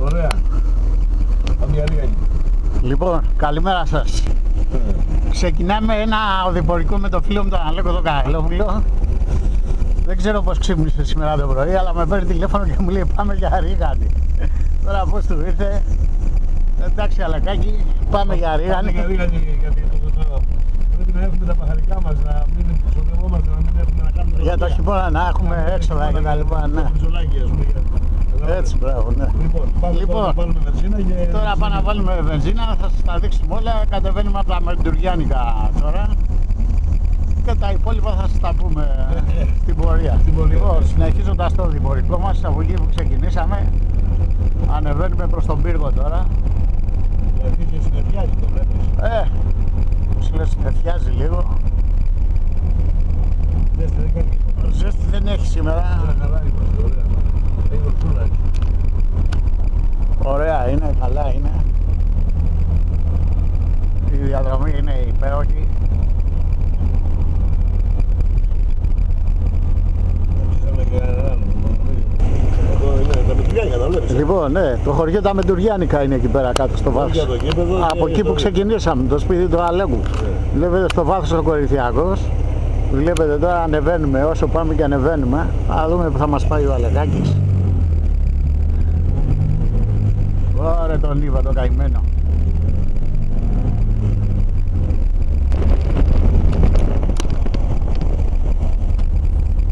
Ωραία. Πάμε για Ρίγανη. Λοιπόν, καλημέρα σας. Ξεκινάμε ένα οδηπορικό με το φίλο μου τον Αλέκο τον Καραλόπουλο. Δεν ξέρω πως ξύπνησε σήμερα το πρωί, αλλά με παίρνει τηλέφωνο και μου λέει πάμε για Ρίγανη. Τώρα πώς του ήρθε. Εντάξει Αλεκάκη, πάμε για Ρίγανη. Πάμε για Ρίγανη, γιατί πρέπει να έχουμε τα παχαρικά μας, να μην ξοδευόμαστε, να μην έχουμε να κάνουμε. Για το χειμώνα να έχουμε έξοδα και τα λοιπά. Ναι. Έτσι, μπράβο, ναι. Λοιπόν, να βάλουμε βενζίνα και... Τώρα πάμε να βάλουμε βενζίνα, θα σας τα δείξουμε όλα. Κατεβαίνουμε από τα Μεντουριάνικα τώρα. Και τα υπόλοιπα θα σας τα πούμε στην πορεία. Λοιπόν, συνεχίζοντας το διπορικό μας, από εκεί που ξεκινήσαμε, ανεβαίνουμε προς τον πύργο τώρα. Γιατί και συνεφιάζει το βλέπεις. Συνεφιάζει λίγο. Ζέστη δεν κάνει τίποτα. Ζέστη δεν έχει σήμερα. Καλά είμαστε, ωραία. Έχει βολτούρα. Ωραία είναι, καλά είναι. Η διαδρομή είναι υπέροχη. Λοιπόν, ναι, το χωριό τα Μεντουριάνικα είναι εκεί πέρα κάτω στο βάθος. Από εκεί που ξεκινήσαμε, το σπίτι του Αλέκου. Βλέπετε στο βάθος ο Κορινθιακός. Βλέπετε τώρα ανεβαίνουμε, όσο πάμε και ανεβαίνουμε. Θα δούμε που θα μας πάει ο Αλεκάκης. Ωραία τον είπα το καημένο.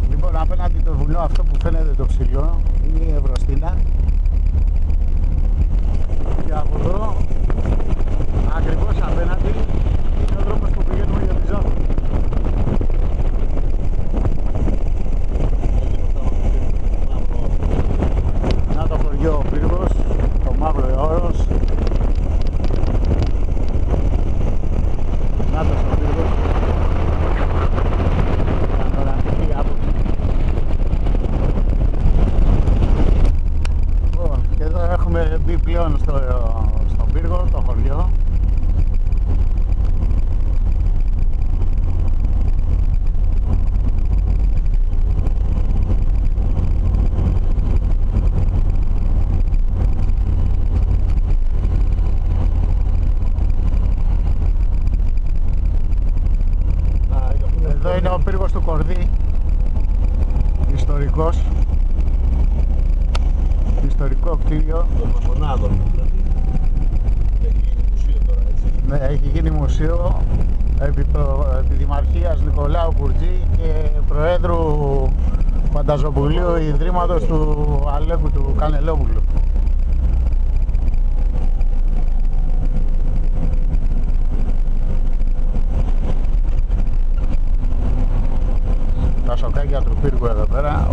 Λοιπόν, απέναντι το βουνό αυτό που φαίνεται το ψηλό είναι η Ευρωστίνα. Και από εδώ, ακριβώς απέναντι, είναι ο δρόμος που πηγαίνουμε για τη ζώνη. Να το χωριό ο πύργος, το μαύρο όρος. Να το στο πύργος. Πανοραμική άποψη. Λοιπόν, και εδώ έχουμε μπει πλέον στον πύργο, το χωριό. Εδώ είναι ο πύργος του Κορδί, ιστορικός, ιστορικό κτίριο. Των μονάδων δηλαδή. Έχει γίνει μουσείο τώρα, έτσι. Ναι, έχει γίνει μουσείο επί Δημαρχίας Νικολάου Κουρτζή και Προέδρου Φανταζοπουλίου Ιδρύματος του Αλέκου του Κανελόπουλου. Τα σοκάκια του πύργου εδώ πέρα.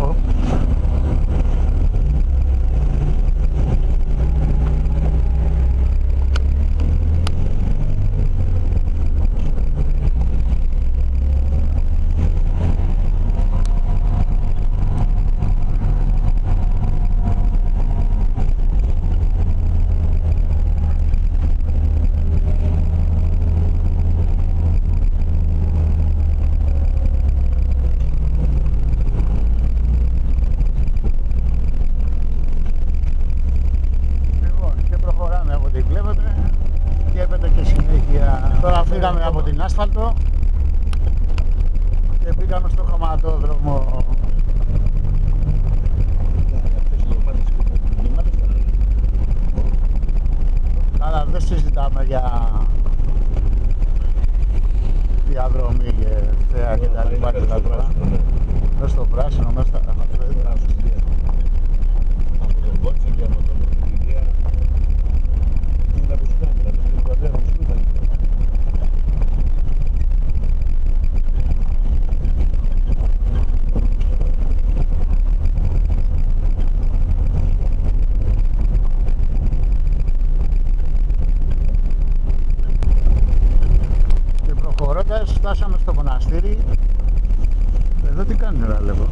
Τώρα φύγαμε από την άσφαλτο και πήγαμε στο χρωματόδρομο. Αλλά δεν συζητάμε για διαδρομή και θέα και τα λοιπά και τα λοιπά. Μες στο πράσινο, μες στα φτάσαμε στο μοναστήρι. Εδώ τι κάνουν ρε Αλέκο?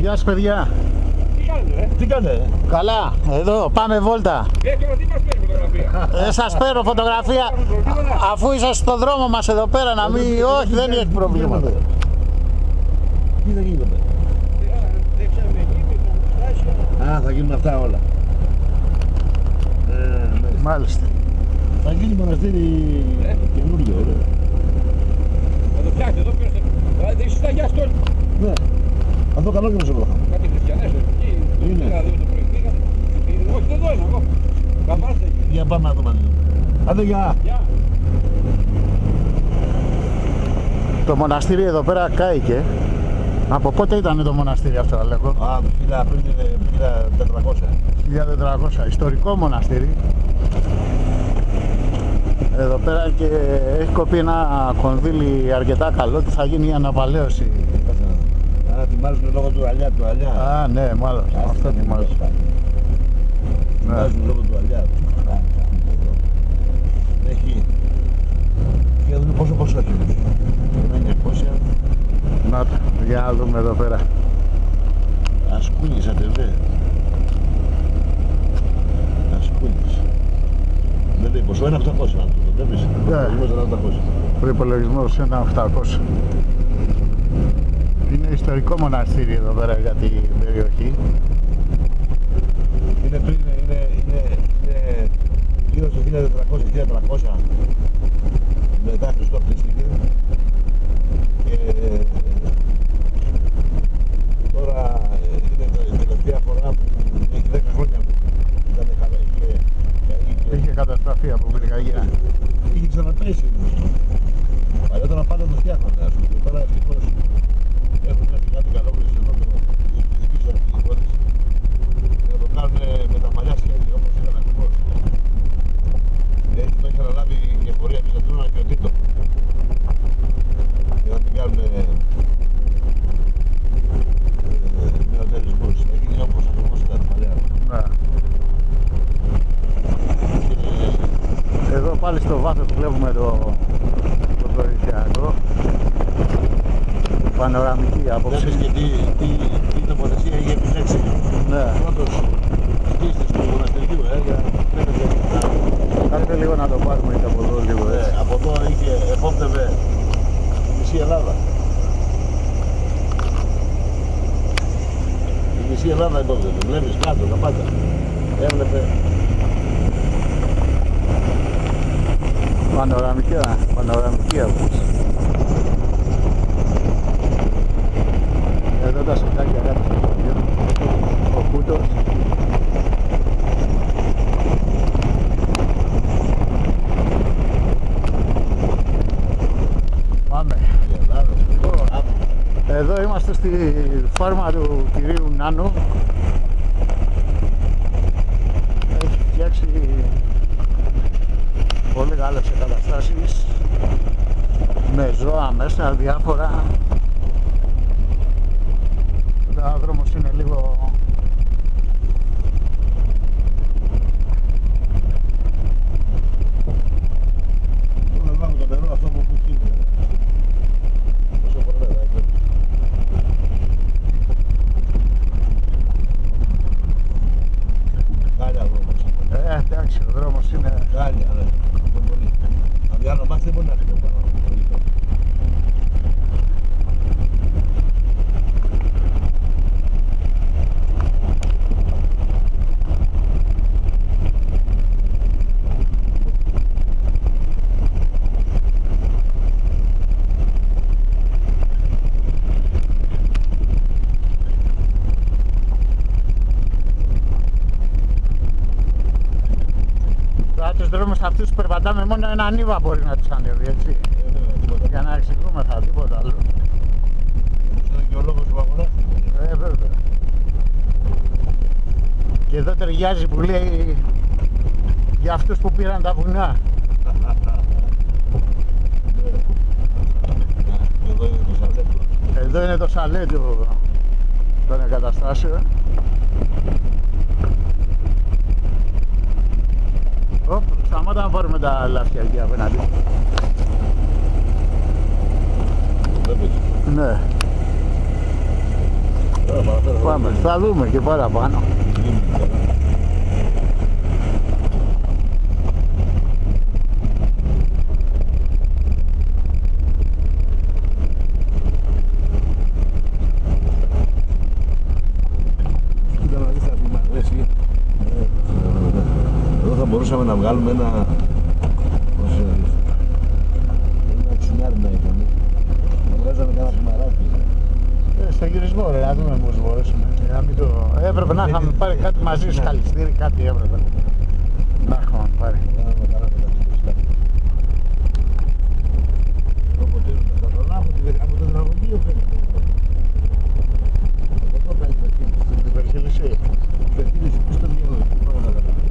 Γεια σας παιδιά. Τι κάνετε? Καλά, εδώ πάμε βόλτα. Δεν σας παίρνω φωτογραφία αφού είσαστε στον δρόμο μας εδώ πέρα να μην... Όχι, δεν έχει προβλήματα. δεν γίνεται. Α, θα γίνουν αυτά όλα. Μάλιστα. Θα γίνει μοναστήρι καινούριο, ωραία. Θα το φτιάξετε εδώ πέρα. Δηλαδή είσαι στα Αγιά Στόλη. Ναι. Αυτό καλό και μεσολόγα. Κάτι χριστιανές εκεί. Είναι. Δηλαδή το πρωί πήγατε. Όχι, εδώ είναι εγώ. Καμάστε εκεί. Για πάμε να το μαζί. Άντε γεια. Γεια. Το μοναστήρι εδώ πέρα κάηκε. Από πότε ήταν το μοναστήρι αυτό, λέγω? Α, πριν 1400. 1400. Ιστορικό μοναστήρι. Εδώ πέρα και έχει κοπεί ένα κονδύλι αρκετά καλό ότι θα γίνει η αναπαλαίωση. Α, ετοιμάζουν λόγω του αλιά. Α, ναι, μάλλον. Αυτό ετοιμάζουν. Ετοιμάζουν λόγω του αλιά. Έχει. Για να δούμε πόσο έχει. Είναι 900. Να το, για να δούμε εδώ πέρα. Ασκούνης ατεβέ. Ασκούνης. Δεν λέει ποσό, είναι 800 αν το βλέπεις. Προϋπολογισμός είναι 800. Είναι ιστορικό μοναστήρι εδώ πέρα για την περιοχή. Είναι πριν, είναι γύρω στο 1400-1300 μετά Χριστό χτίστηκε. Τώρα είναι η τελευταία φορά που έχει 10 χρόνια που ήταν καλά, είχε καταστραφεί από πυρκαγιά. Είχε ξαναπέσει. Παλιότερα πάντα το φτιάχνανε, ας πούμε. Τώρα ευτυχώς έχουν έρθει κάτι καλόγρες εδώ το διεκδικήσω αρχηγικότης να το κάνουν με τα παλιά σχέδια όπως ήταν ακριβώς. Έτσι το είχε αναλάβει η εφορία Βυζαντινών και ο Τίτο. Για να την κάνουν νεοτερισμούς. Να γίνει όπως ακριβώς ήταν παλιά. Εδώ πάλι στο βάθος βλέπουμε το προορισμιακό. Πανοραμική άποψη. Βλέπεις και τι τοποθεσία είχε επιλέξει. Ναι. Πρώτος στήστης του μοναστηριού, για Κάτσε λίγο να το πάρουμε και από εδώ λίγο. από εδώ είχε επόπτευε τη μισή Ελλάδα. Η μισή Ελλάδα επόπτευε. Βλέπεις κάτω, τα πάντα. Έβλεπε. Πανοραμική άποψη. Εδώ τα σοκάκια κάτω στο χωριό. Ο Κούτος. Πάμε. Εδώ είμαστε στη φάρμα του κυρίου Νάνου. Έχει φτιάξει πολύ μεγάλες εγκαταστάσεις με ζώα μέσα, διάφορα. Ο δρόμος είναι λίγο Τώρα βάλω το νερό αυτό που είναι. Πόσο πολλά θα έχει. Χάλια δρόμος. εντάξει, ο δρόμος είναι Χάλια, ναι. Πολύ. Αν άλλο μάθει δεν μπορεί να έρθει το πάνω. τους δρόμους αυτούς περπατάμε μόνο ένα ανίβα μπορεί να τους ανέβει, έτσι. Για να εξηγούμεθα, τίποτα άλλο. Είναι και ο λόγος που αγοράστηκε. Βέβαια. Και εδώ ταιριάζει που λέει για αυτούς που πήραν τα βουνά. Εδώ είναι το σαλέ των εγκαταστάσεων. Σταμάτα να πάρουμε τα λάφια εκεί απέναντι. Ναι. Πάμε, θα δούμε και παραπάνω. μπορούσαμε να βγάλουμε ένα ξινάρι να είχαμε. Να βγάζαμε κανένα χυμαράκι. Στο γυρισμό ρε, να δούμε πώς μπορέσουμε. Έπρεπε να είχαμε πάρει κάτι μαζί, σκαλιστήρι, κάτι έπρεπε. Να είχαμε πάρει. Από το τραγωδίο φαίνεται. Από εδώ κάνει το κίνηση. Την Περχελισσή. Το κίνηση πίσω στο μυαλό. Πάμε να κάνουμε.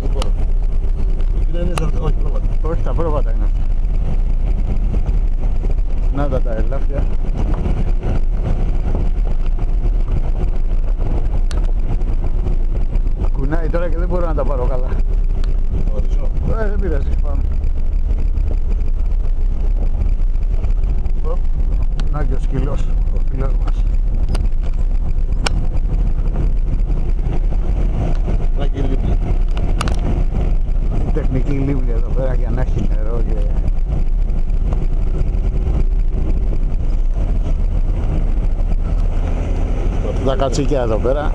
Λοιπόν. Εκεί είναι όχι πρόβατα. Όχι, τα πρόβατα είναι αυτά. Να τα ελάφια. Κουνάει τώρα και δεν μπορώ να τα πάρω καλά. Δεν πειράζει, πάμε. Να και ο σκυλός, ο φίλος μας. Να και λίμνη. Η τεχνική λίμνη εδώ πέρα για να έχει νερό και... Τα κατσίκια εδώ πέρα.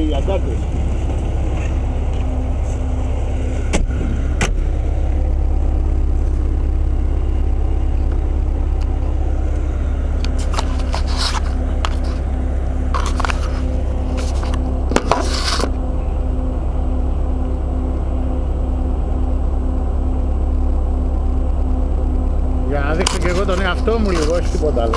Οι ακάρτες. Για να δείξω και εγώ τον εαυτό μου λίγο, όχι τίποτα άλλο.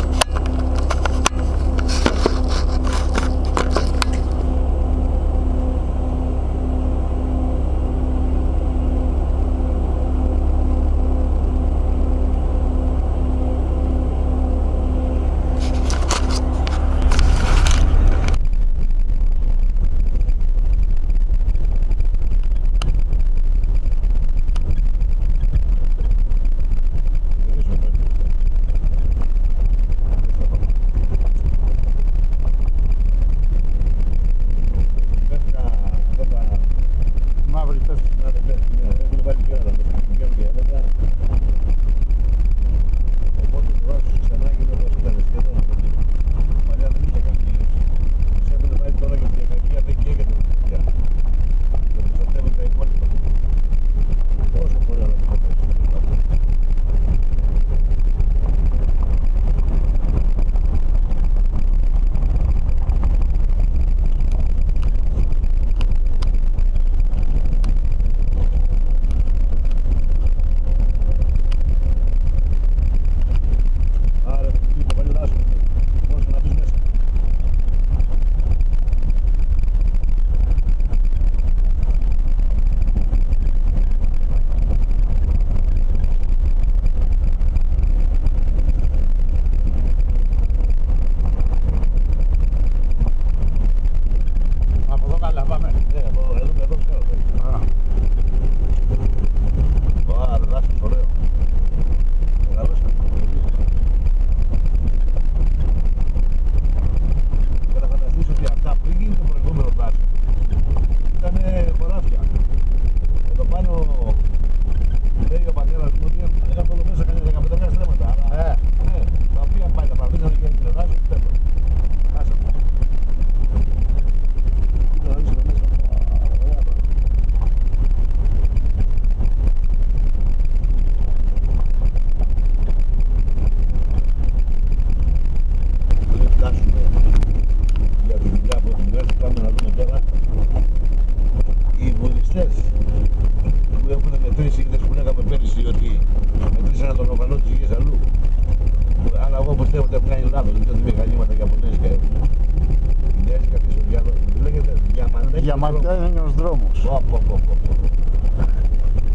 Διαμαντένιος δρόμος.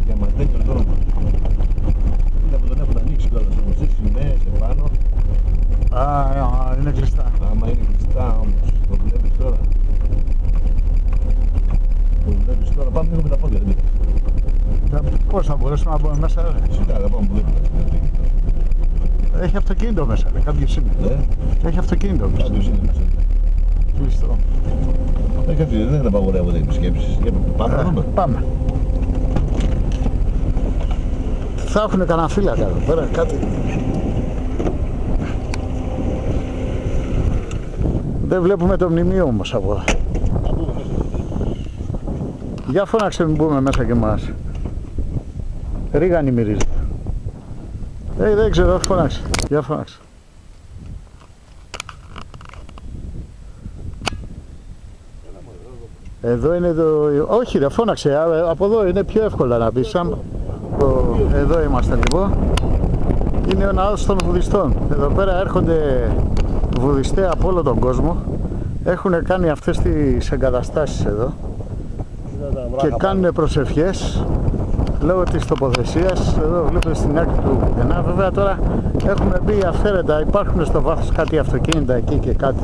Διαμαντένιος δρόμος. Κοίτα που τον έχουν ανοίξει κιόλας όμως, έχει σημαίες επάνω. Α, είναι κλειστά. Άμα είναι κλειστά όμως, το βλέπεις τώρα. Το βλέπεις τώρα, πάμε λίγο με τα πόδια, δεν πειράζει. Πώς θα μπορέσουμε να μπούμε μέσα, ρε? Σιγά, θα πάμε που δεν πειράζει. Έχει αυτοκίνητο μέσα, ρε, κάποιος είναι. Έχει αυτοκίνητο μέσα. Κάποιος είναι μέσα. Κλειστό. Δεν απαγορεύονται οι επισκέψεις. Πάμε να δούμε. Πάμε. Θα έχουν κανένα φύλακα εδώ πέρα, κάτι. Δεν βλέπουμε το μνημείο όμως από εδώ. Για φώναξε μην μπούμε μέσα και εμάς. Ρίγανη μυρίζει. Δεν ξέρω, φώναξε. Για φώναξε. Εδώ είναι το... Όχι ρε, φώναξε. Από εδώ είναι πιο εύκολα να πεις. Εδώ είμαστε λοιπόν. Είναι ο ναός των βουδιστών. Εδώ πέρα έρχονται βουδιστές από όλο τον κόσμο. Έχουν κάνει αυτές τις εγκαταστάσεις εδώ και κάνουν προσευχές λόγω της τοποθεσίας. Εδώ βλέπετε στην άκρη του πουθενά. Βέβαια τώρα έχουν μπει αυθαίρετα, υπάρχουν στο βάθος κάτι αυτοκίνητα εκεί και κάτι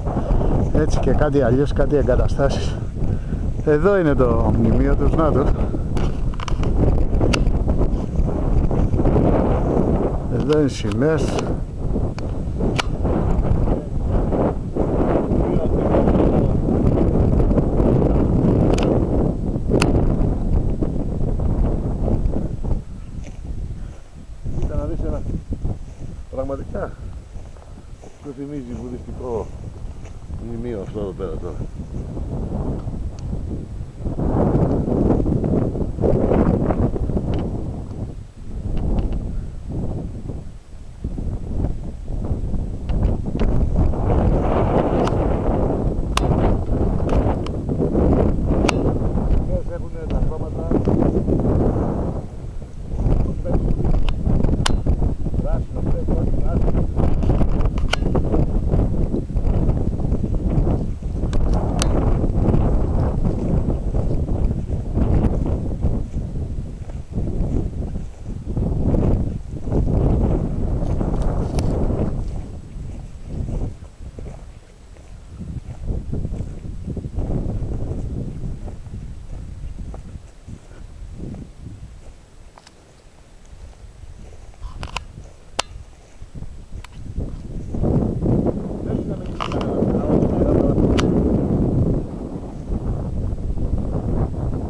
έτσι και κάτι αλλιώς, κάτι εγκαταστάσεις. Εδώ είναι το μνημείο τους, να το. Εδώ είναι οι σημαίες. Κοίτα να δεις ένα πραγματικά το θυμίζει βουδιστικό μνημείο αυτό εδώ πέρα τώρα.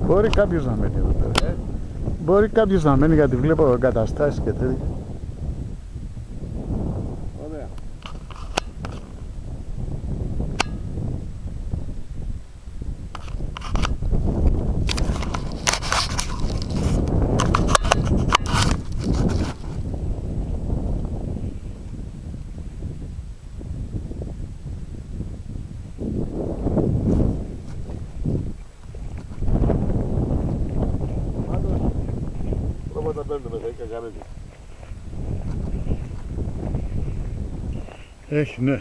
Μπορεί κάποιος να μένει εδώ πέρα. Μπορεί κάποιος να μένει γιατί βλέπω εγκαταστάσεις και τέτοια. Ωραία. Τα παίρνουμε μέσα, έχει κακαρέτη. Έχει, ναι.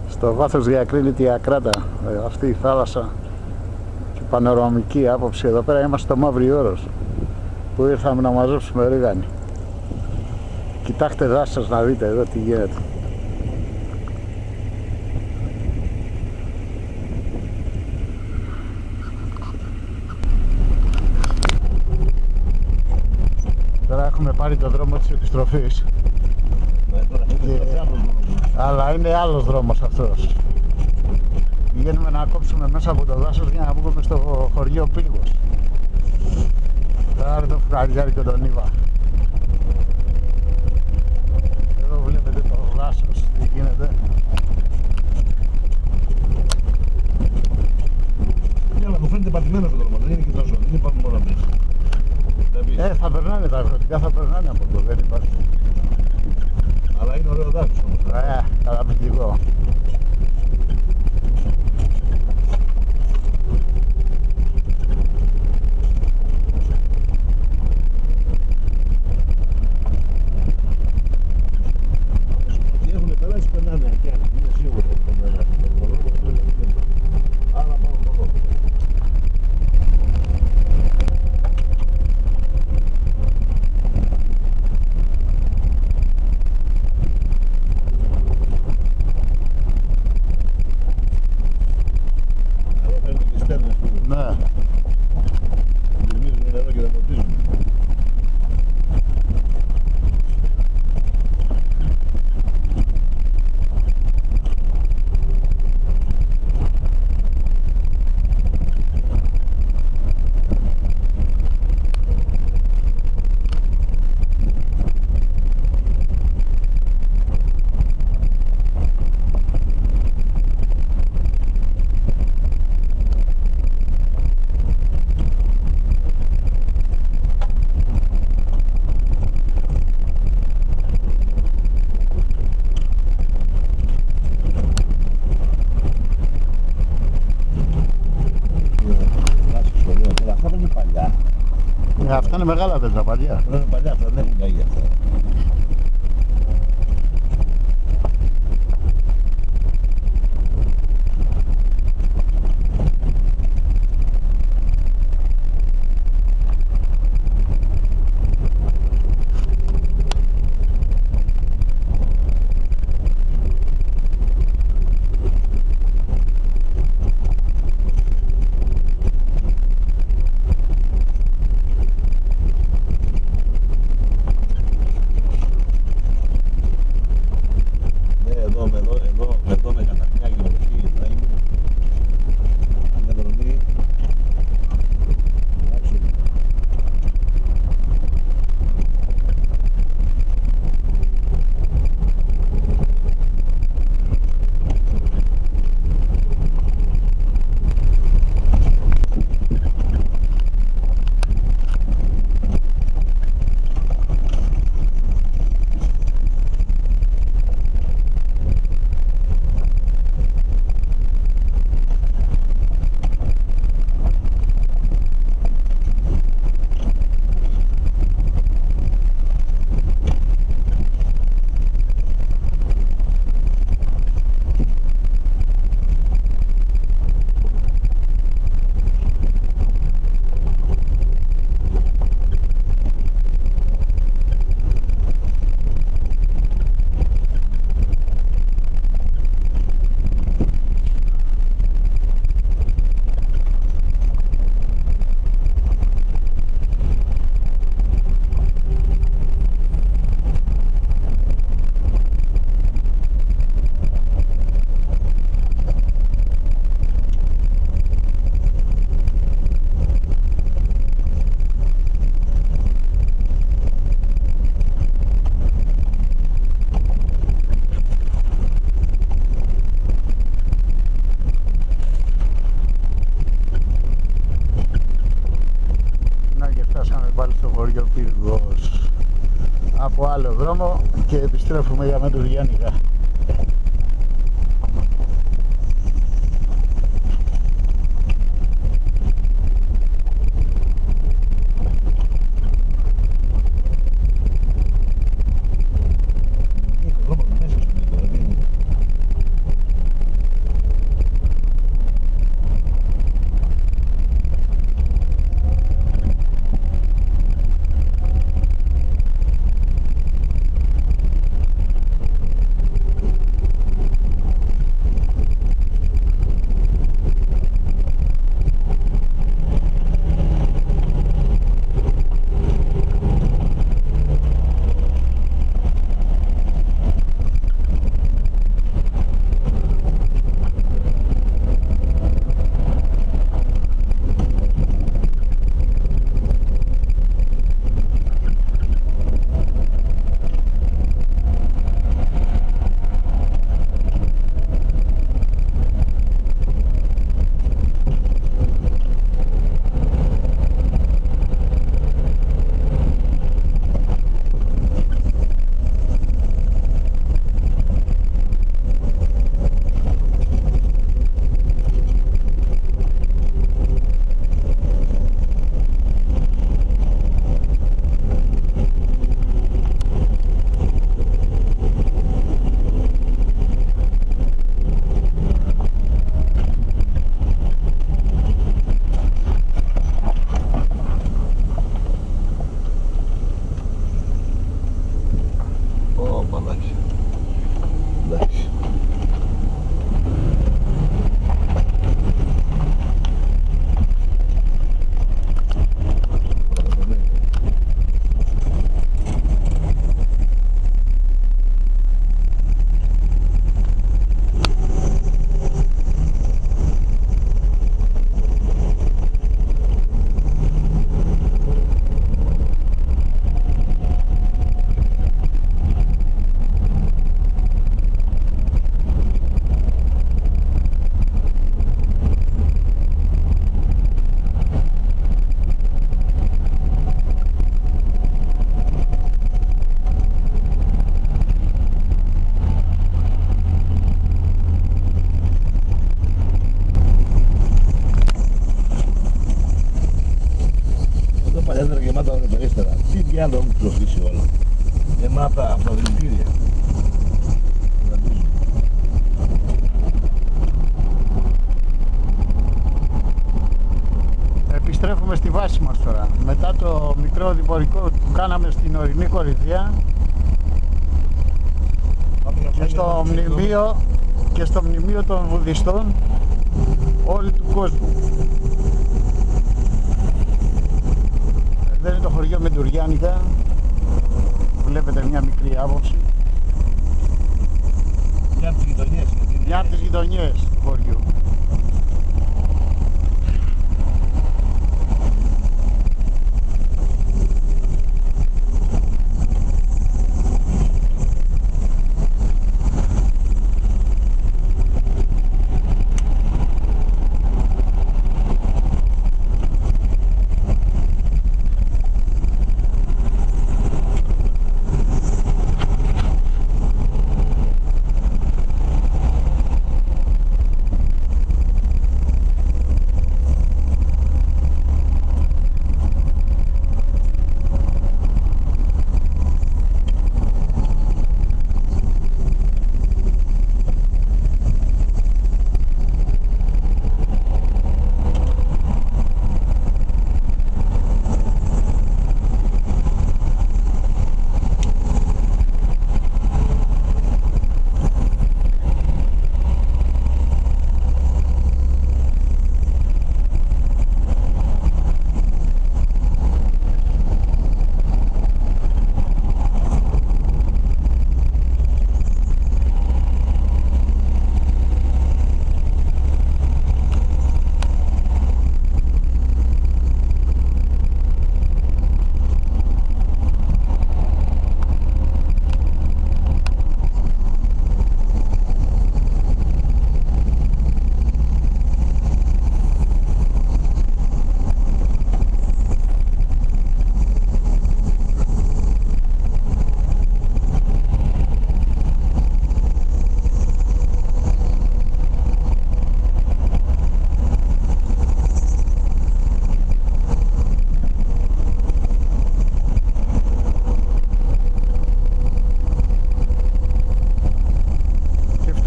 Στο βάθος διακρίνεται η Ακράτα, αυτή η θάλασσα και πανοραμική άποψη. Εδώ πέρα είμαστε στο Μαύρη Όρος που ήρθαμε να μαζέψουμε ρίγανη. Κοιτάξτε δάσος να δείτε εδώ τι γίνεται. Τώρα έχουμε πάρει το δρόμο της επιστροφής. Αλλά είναι άλλος δρόμος αυτός. Πηγαίνουμε να κόψουμε μέσα από το δάσος για να βγούμε στο χωριό Πύργος. Τώρα το φουκαριάρι και τον Ήβα. Εδώ βλέπετε το δάσος, τι γίνεται. Ναι, αλλά μου φαίνεται πατημένο το δρόμο, δεν είναι και τόσο, δεν υπάρχουν μόνο μέσα. βλέπεις. Θα περνάνε τα αγροτικά, θα περνάνε από εδώ, δεν υπάρχει. Αλλά είναι ωραίο δάσος όμως. Καταπληκτικό. Ότι έχουν περάσει περνάνε και άλλοι, είναι σίγουρο. Άρα πάμε από εδώ. Ναι. Γεμίζουν νερό και τα ποτίζουν. Αυτά είναι παλιά. Αυτά είναι μεγάλα δέντρα, παλιά. Αυτά είναι παλιά, αυτά δεν έχουν καγεί αυτά. Εδώ με καταφυλάκι με το χείλι θα είναι ανεδρομή άξονη. πάλι στο χωριό Πύργος από άλλο δρόμο και επιστρέφουμε για Μέτρους Γιάννηκα. να το έχουν ψοφήσει όλα. Από τα δηλητήρια. Επιστρέφουμε στη βάση μας τώρα. Μετά το μικρό διπορικό που κάναμε στην ορεινή κορυφαία και στο μνημείο των Βουδιστών όλου του κόσμου. Εδώ είναι το χωριό Μεντουριάνικα. Βλέπετε μια μικρή άποψη. Μια από τις γειτονιές. Μια από τις γειτονιές του χωριού.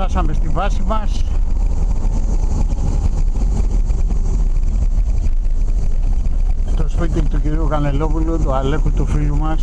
Φτάσαμε στη βάση μας. Το σπίτι του κυρίου Κανελόπουλου, του Αλέκου του φίλου μας.